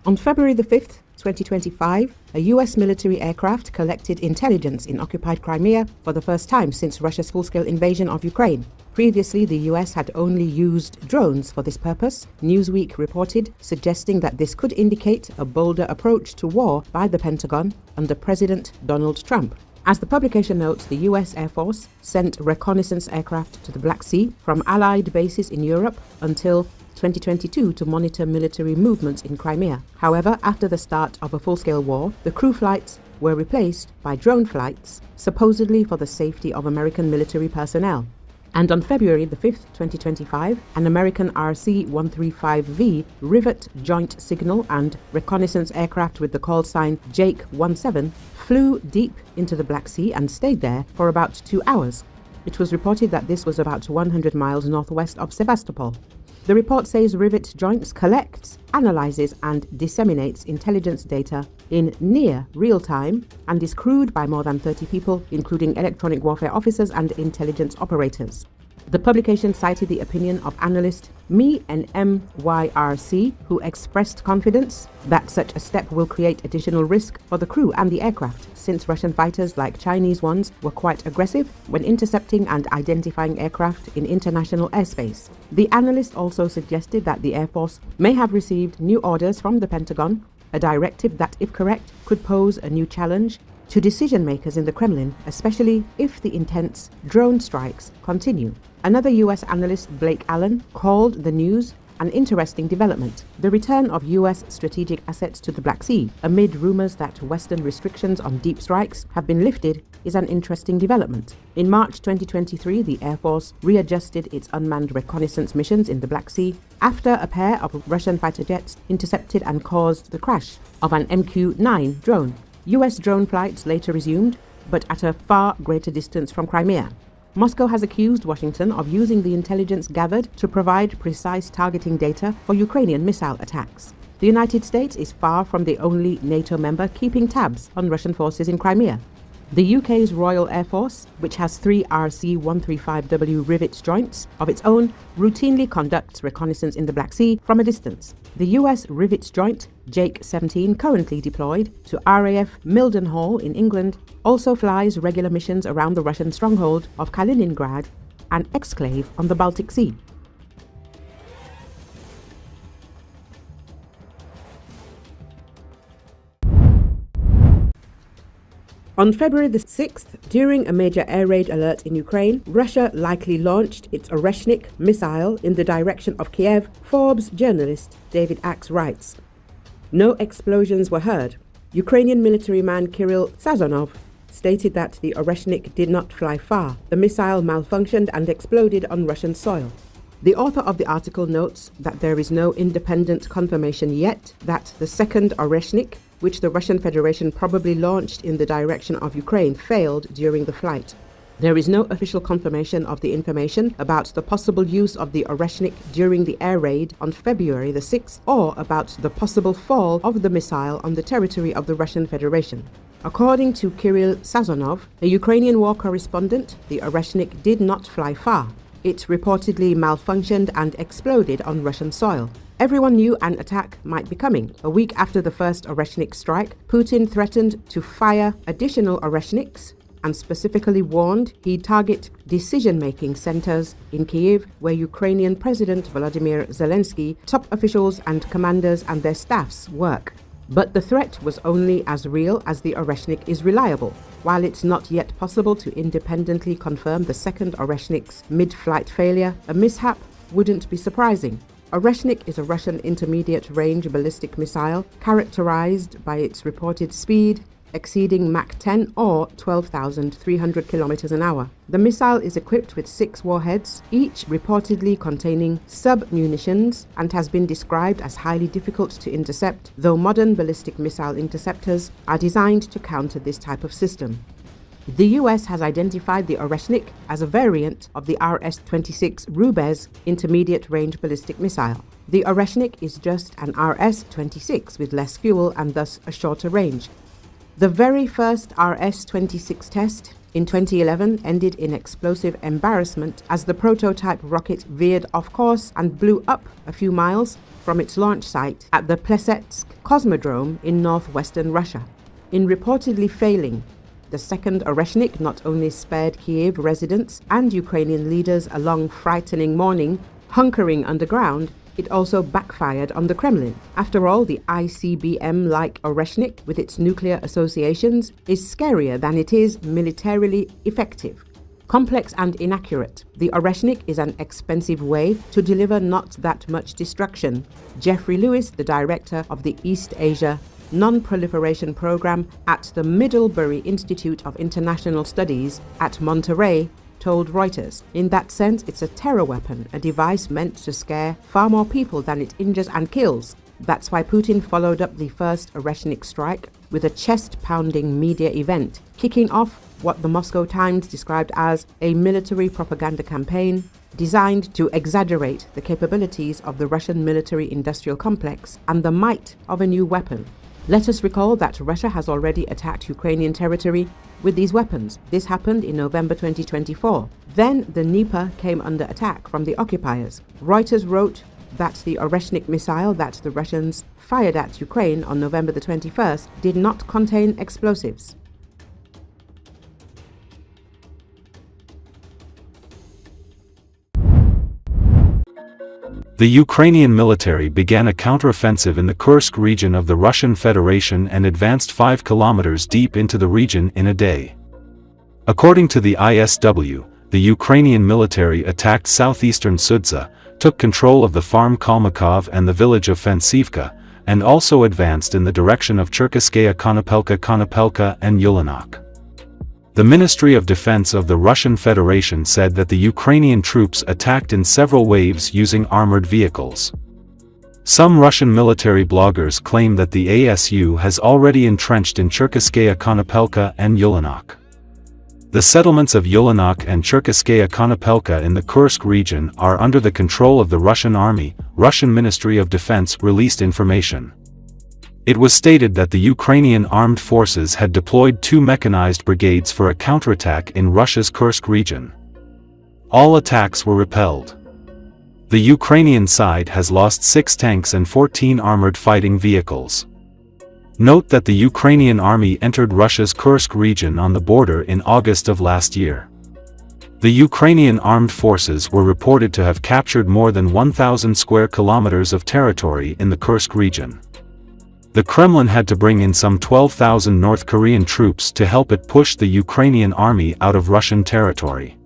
On February the 5th, 2025, a US military aircraft collected intelligence in occupied Crimea for the first time since Russia's full-scale invasion of Ukraine. Previously, the US had only used drones for this purpose, Newsweek reported, suggesting that this could indicate a bolder approach to war by the Pentagon under President Donald Trump. As the publication notes, the US Air Force sent reconnaissance aircraft to the Black Sea from Allied bases in Europe until 2022 to monitor military movements in Crimea. However, after the start of a full-scale war, the crew flights were replaced by drone flights, supposedly for the safety of American military personnel. And on February the 5th, 2025, an American RC-135V Rivet Joint signal and reconnaissance aircraft with the call sign Jake 17 flew deep into the Black Sea and stayed there for about 2 hours. It was reported that this was about 100 miles northwest of Sevastopol. The report says Rivet Joints collects, analyzes and disseminates intelligence data in near real time and is crewed by more than 30 people, including electronic warfare officers and intelligence operators. The publication cited the opinion of analyst Me and MYRC, who expressed confidence that such a step will create additional risk for the crew and the aircraft, since Russian fighters, like Chinese ones, were quite aggressive when intercepting and identifying aircraft in international airspace. The analyst also suggested that the Air Force may have received new orders from the Pentagon, a directive that, if correct, could pose a new challenge to decision makers in the Kremlin, especially if the intense drone strikes continue. Another US analyst, Blake Allen, called the news an interesting development. The return of US strategic assets to the Black Sea, amid rumors that Western restrictions on deep strikes have been lifted, is an interesting development. In March 2023, the Air Force readjusted its unmanned reconnaissance missions in the Black Sea after a pair of Russian fighter jets intercepted and caused the crash of an MQ-9 drone. US drone flights later resumed, but at a far greater distance from Crimea. Moscow has accused Washington of using the intelligence gathered to provide precise targeting data for Ukrainian missile attacks. The United States is far from the only NATO member keeping tabs on Russian forces in Crimea. The UK's Royal Air Force, which has 3 RC-135V Rivet Joints of its own, routinely conducts reconnaissance in the Black Sea from a distance. The US Rivet Joint, Jake 17, currently deployed to RAF Mildenhall in England, also flies regular missions around the Russian stronghold of Kaliningrad, an exclave on the Baltic Sea. On February the 6th, during a major air raid alert in Ukraine, Russia likely launched its Oreshnik missile in the direction of Kiev, Forbes journalist David Axe writes. No explosions were heard. Ukrainian military man Kirill Sazonov stated that the Oreshnik did not fly far. The missile malfunctioned and exploded on Russian soil. The author of the article notes that there is no independent confirmation yet that the second Oreshnik, which the Russian Federation probably launched in the direction of Ukraine, failed during the flight. There is no official confirmation of the information about the possible use of the Oreshnik during the air raid on February the 6th, or about the possible fall of the missile on the territory of the Russian Federation. According to Kirill Sazonov, a Ukrainian war correspondent, the Oreshnik did not fly far. It reportedly malfunctioned and exploded on Russian soil. Everyone knew an attack might be coming. A week after the first Oreshnik strike, Putin threatened to fire additional Oreshniks and specifically warned he'd target decision-making centers in Kyiv, where Ukrainian President Volodymyr Zelenski, top officials and commanders and their staffs work. But the threat was only as real as the Oreshnik is reliable. While it's not yet possible to independently confirm the second Oreshnik's mid-flight failure, a mishap wouldn't be surprising. Oreshnik is a Russian intermediate-range ballistic missile characterized by its reported speed exceeding Mach 10 or 12,300 kilometers an hour. The missile is equipped with 6 warheads, each reportedly containing sub-munitions, and has been described as highly difficult to intercept, though modern ballistic missile interceptors are designed to counter this type of system. The US has identified the Oreshnik as a variant of the RS-26 Rubez intermediate-range ballistic missile. The Oreshnik is just an RS-26 with less fuel and thus a shorter range. The very first RS-26 test in 2011 ended in explosive embarrassment as the prototype rocket veered off course and blew up a few miles from its launch site at the Plesetsk Cosmodrome in northwestern Russia. In reportedly failing, the second Oreshnik not only spared Kiev residents and Ukrainian leaders a long, frightening morning hunkering underground, it also backfired on the Kremlin. After all, the ICBM-like Oreshnik, with its nuclear associations, is scarier than it is militarily effective. Complex and inaccurate, the Oreshnik is an expensive way to deliver not that much destruction. Jeffrey Lewis, the director of the East Asia Non-Proliferation Program at the Middlebury Institute of International Studies at Monterey, told Reuters. In that sense, it's a terror weapon, a device meant to scare far more people than it injures and kills. That's why Putin followed up the first Oreshnik strike with a chest-pounding media event, kicking off what the Moscow Times described as a military propaganda campaign designed to exaggerate the capabilities of the Russian military-industrial complex and the might of a new weapon. Let us recall that Russia has already attacked Ukrainian territory with these weapons. This happened in November 2024. Then the Dnieper came under attack from the occupiers. Reuters wrote that the Oreshnik missile that the Russians fired at Ukraine on November the 21st did not contain explosives. The Ukrainian military began a counteroffensive in the Kursk region of the Russian Federation and advanced 5 kilometers deep into the region in a day. According to the ISW, the Ukrainian military attacked southeastern Sudza, took control of the farm Kalmykov and the village of Fansivka, and also advanced in the direction of Cherkasskaya Konopelka and Yulanok. The Ministry of Defense of the Russian Federation said that the Ukrainian troops attacked in several waves using armored vehicles. Some Russian military bloggers claim that the ASU has already entrenched in Cherkasskaya Konopelka and Yulanok. The settlements of Yulanok and Cherkasskaya Konopelka in the Kursk region are under the control of the Russian Army, Russian Ministry of Defense released information. It was stated that the Ukrainian armed forces had deployed 2 mechanized brigades for a counterattack in Russia's Kursk region. All attacks were repelled. The Ukrainian side has lost 6 tanks and 14 armored fighting vehicles. Note that the Ukrainian army entered Russia's Kursk region on the border in August of last year. The Ukrainian armed forces were reported to have captured more than 1,000 square kilometers of territory in the Kursk region. The Kremlin had to bring in some 12,000 North Korean troops to help it push the Ukrainian army out of Russian territory.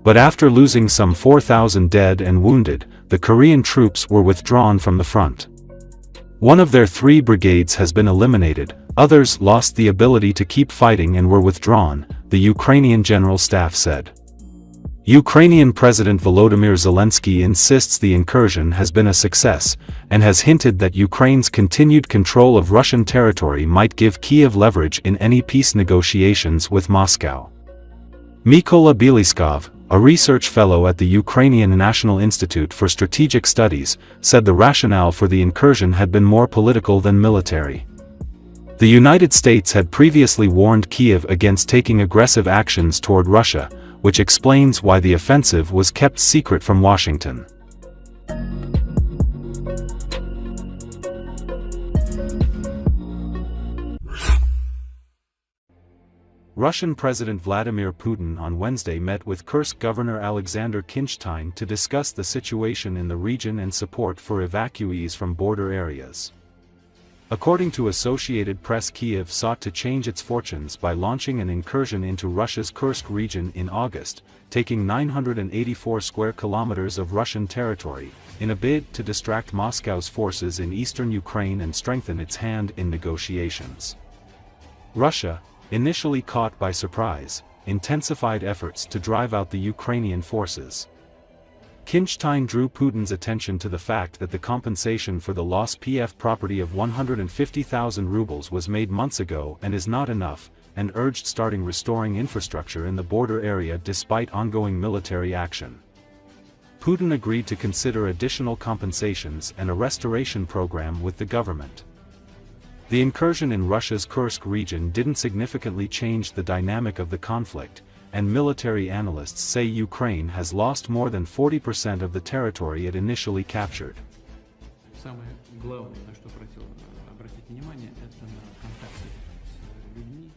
But after losing some 4,000 dead and wounded, the Korean troops were withdrawn from the front. One of their 3 brigades has been eliminated, others lost the ability to keep fighting and were withdrawn, the Ukrainian General Staff said. Ukrainian President Volodymyr Zelensky insists the incursion has been a success, and has hinted that Ukraine's continued control of Russian territory might give Kyiv leverage in any peace negotiations with Moscow. Mykola Bieliskov, a research fellow at the Ukrainian National Institute for Strategic Studies, said the rationale for the incursion had been more political than military. The United States had previously warned Kyiv against taking aggressive actions toward Russia, which explains why the offensive was kept secret from Washington. Russian President Vladimir Putin on Wednesday met with Kursk Governor Alexander Kinstein to discuss the situation in the region and support for evacuees from border areas. According to Associated Press, Kyiv sought to change its fortunes by launching an incursion into Russia's Kursk region in August, taking 984 square kilometers of Russian territory, in a bid to distract Moscow's forces in eastern Ukraine and strengthen its hand in negotiations. Russia, initially caught by surprise, intensified efforts to drive out the Ukrainian forces. Kinstein drew Putin's attention to the fact that the compensation for the lost PF property of 150,000 rubles was made months ago and is not enough, and urged starting restoring infrastructure in the border area despite ongoing military action. Putin agreed to consider additional compensations and a restoration program with the government. The incursion in Russia's Kursk region didn't significantly change the dynamic of the conflict, and military analysts say Ukraine has lost more than 40% of the territory it initially captured. Самое главное, на что просил обратить внимание, это на контакты с людьми.